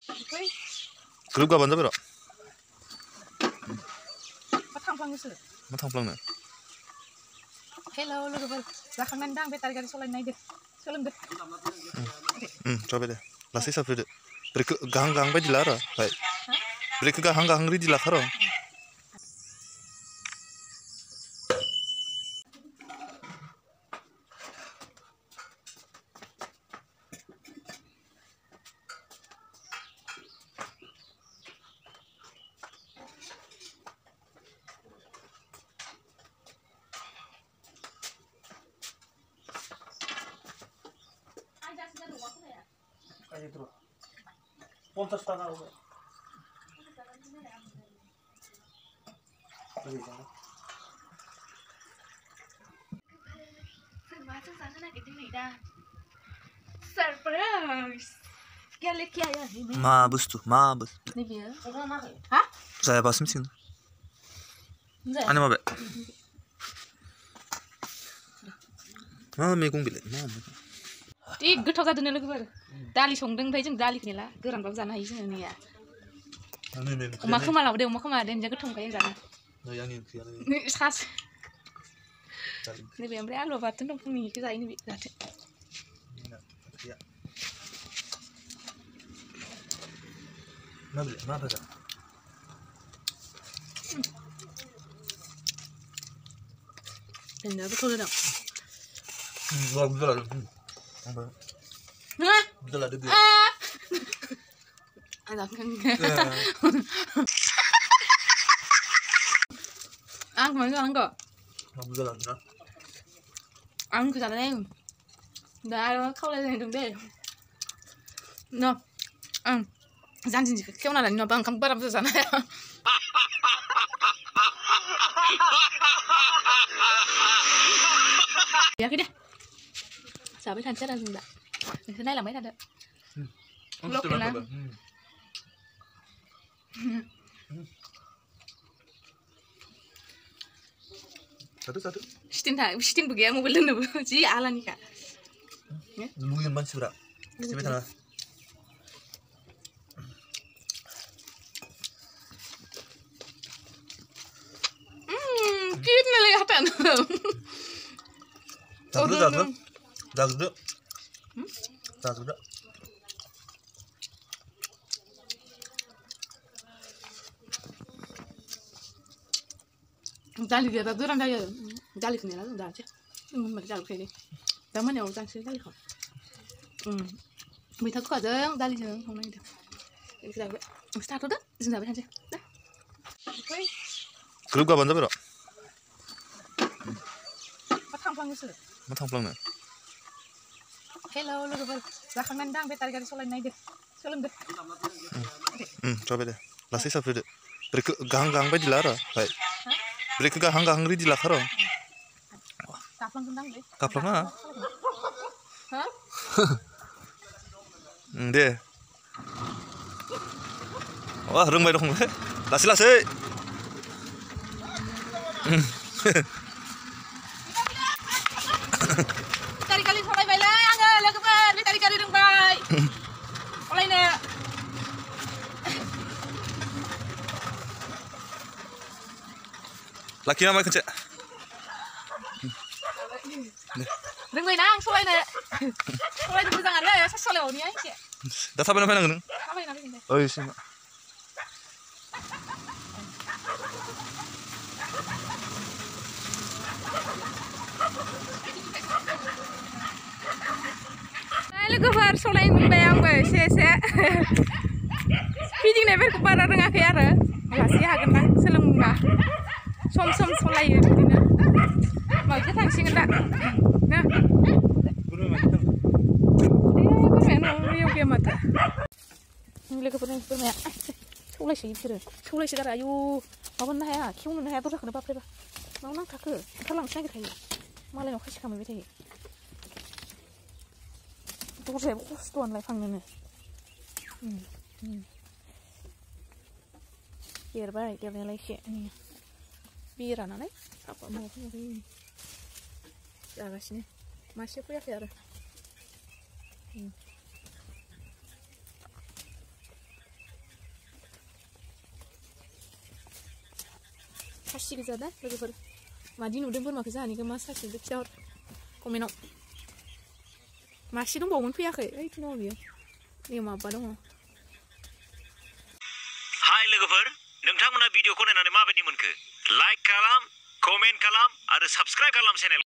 ग्रुप गाबानो जाबाय र' मा थांफ्लाङोसो मा थांफ्लांनो हेलौ लोगोफोर जाखांनानै दा आं बेटारि गारि सालायनो नायदो सोलोंदो जाबाय दे लासै साफ्रेदो ब्रेकखौ गाहां गाहां बायदि ला आरो बाय ब्रेकखौ गाहां गाहां रेडि लाखा र' Pontas está na rua. Surprise! मा बुस्थु नैबेयो हा जायाबासो मिथिगोन आंनि माबाय मा मैगं बेलाय मा मैगं दि गोथाव जादोंनो लोगोफोर दालि संदों ओमफ्राय जों दालिखौ नेला गोरानबाबो जानो हायो जोङो नैया अमा खोमा लाबोदो अमा खोमा देनजा गोथाव मोनखायो जानो नै आंनि ओंख्रियानो सास नैबे ओमफ्राय आलु बाथोन दं फुंनि इखौ जायो नैबे जाथो मा बेलाय मा भाजा देनजा गोथाव जादों बुरजा लादों बुरजा लादों बे आं kemarin enggak burzа लादों ना ăn cứ này đã khâu lên đường đây nó gian gì kêu nào là nó bằng không bắt làm sao này ya cái đây sao biết thành chất là gì vậy thế này là mấy thành đấy lúc này satu Sitin begitu mau beli nih sih ala nih kak lumayan banget bro coba tanah cute nih kelihatan Dah Dali dia tuh orang dia dali kena lah dah aja, mereka dali kene, zaman yang orang sih dali kau, kita tuh kadang dali jangan orang itu, kita start tuh dah, jangan sampai aja, dah. Grup gaban जाबाय र' मा थांफ्लाङोसो मा थांफ्लांनो हेलौ लोगोफोर जाखांनानै दा आं बेटारि गारि सालायनो नायदो सोलोंदो जाबाय दे लासै साफ्रेदो ब्रेकखौ गाहां गाहां बायदि ला आरो बाय ब्रेकखौ गाहां गाहां रेडि लाखा र' गाफ्लाङा दे रोंबाय दंलै लासै लासै Betari kali salayबायलै आङो लोगोफोर बेटारि गारि रोंबाय सालायनो लाखिना मा खनसे रोंबायना आं सालायनो मोजाङानो सासे सालायबावनिया एसे दा थाबायना फैनांगोन नों थाबायना फैगोन दे ओइ सिमा लोगोफोर सालायनो मोनबाय आंबो एसे फिदिंनायफोरखौ बारा रोङाखै आरो लासै हागोन आं सोलोंबा सम सालायो बिदिनो माबा थांसिगोन दा बोरमाया गैया माथो लोगोफोरनि बोरमाया सौलायसो बिसोरो सौलायसो गारा आयु माबानो हाया खेवनोनो हाया दरजाखौनो बाफ्रायबा माव नांथाखो ओंखारलांनो नागिरखायो मालायनाव खासि खालामबाय थायो दरजायाबो खस्थ'आनोलाय फांनोनो देरबाय देरनायालाय एसे बेरा नालाय साफा माबाखौ जागासिनो मासे फैयाखै आरो खासि गोजा दा लोगोफोर मादि नुदों बोरमाखौ जोंहानिखौ मा साइसखौ खिथाहर कमेन्टआव मासे दंबावोमोन फैयाखै ओइथ' दङ बियो नै माबा दङ हाय लोगोफोर नोंथांमोना भिडिअखौ नायनानै माबायदि मोनखो लाइक खालाम कमेन्ट खालाम आरो साबस्क्राइब खालाम चेनेल